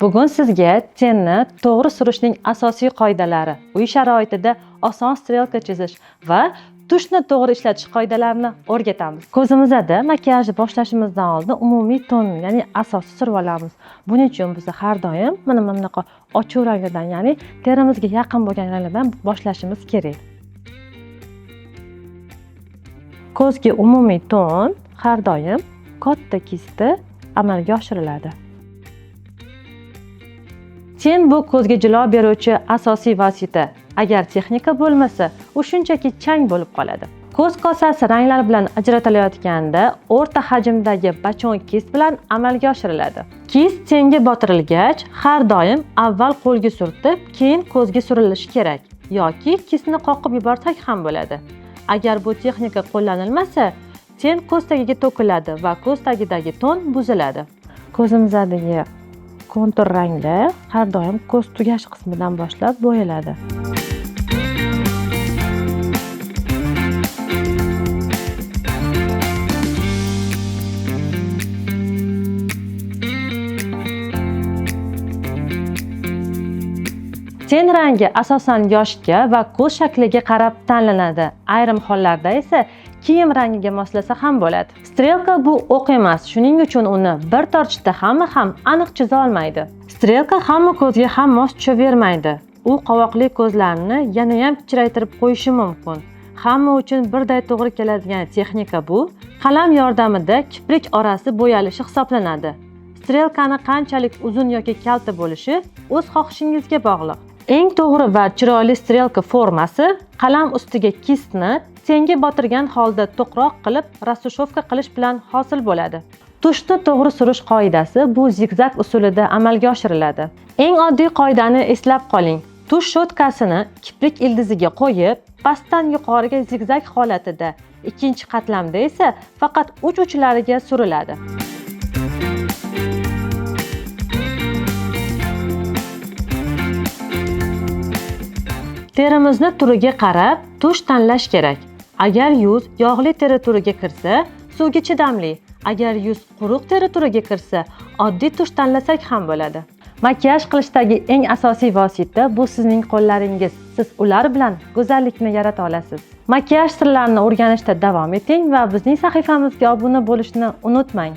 Bugun sizga tenni to'g'ri surishning asosiy qoidalari, uy sharoitida oson strelka chizish va tushni to'g'ri ishlatish qoidalarini o'rgatamiz. Ko'zimizda makiyajni boshlashimizdan oldin umumiy ton, ya'ni asosni surib olamiz. Buning uchun biz har doim mana bunaqa ochiq ranglardan, ya'ni terimizga yaqin bo'lgan ranglardan boshlashimiz kerak. Ko'zga umumiy ton har doim katta kisda amalga oshiriladi. Ten bu ko'zga jilo beruvchi asosiy vosita. Agar texnika bo'lmasa, u shunchaki chang bo'lib qoladi. Ko'z kosasi ranglar bilan ajratilayotganda o'rta hajmdagi bachon kis bilan amalga oshiriladi. Kis tenga botirilgach, har doim avval qo'lga surtib, keyin ko'zga surilishi kerak yoki kisni qoqib yuborsak ham bo'ladi. Agar bu texnika qo'llanilmasa, ten ko'z tagiga to'kiladi va ko'z tagidagi ton buziladi. Ko'zimizdagi kontur ranglar har doim ko'z tugash qismidan boshlab bo'yaladi. Ten rangi asosan yoshga va ko'z shakliga qarab tanlanadi. Ayrim hollarda esa kiyim rangiga moslasa ham bo'ladi. Strelka bu o'q emas, shuning uchun uni bir tortishda hamma ham aniq chiza olmaydi. Strelka hamma ko'zga ham mos tushavermaydi. U qovoqli ko'zlarni yana ham kichraytirib qo'yishi mumkin. Hamma uchun birday to'g'ri keladigan texnika bu. Qalam yordamida kiprik orasi bo'yalishi hisoblanadi. Strelkani qanchalik uzun yoki kalta bo'lishi o'z xohishingizga bog'liq. Eng to'g'ri va chiroyli strelka formasi qalam ustiga kistni tenga botirgan holda to'qroq qilib rasushovka qilish bilan hosil bo'ladi. Tushni to'g'ri surish qoidasi bu zigzag usulida amalga oshiriladi. Eng oddiy qoidani eslab qoling. Tush shotkasini kiprik ildiziga qo'yib, pastdan yuqoriga zigzag holatida, ikkinchi qatlamda esa faqat uch uchlariga suriladi. Terimizni turiga qarab tush tanlash kerak. Agar yuz yog'li teri turiga kirsa, suvga chidamli. Agar yuz quruq teri turiga kirsa, oddiy tush tanlasak ham bo'ladi. Makiyaj qilishdagi eng asosiy vosita bu sizning qo'llaringiz. Siz ular bilan go'zallikni yarata olasiz. Makiyaj sirlarini o'rganishda davom eting va bizning sahifamizga obuna bo'lishni unutmang.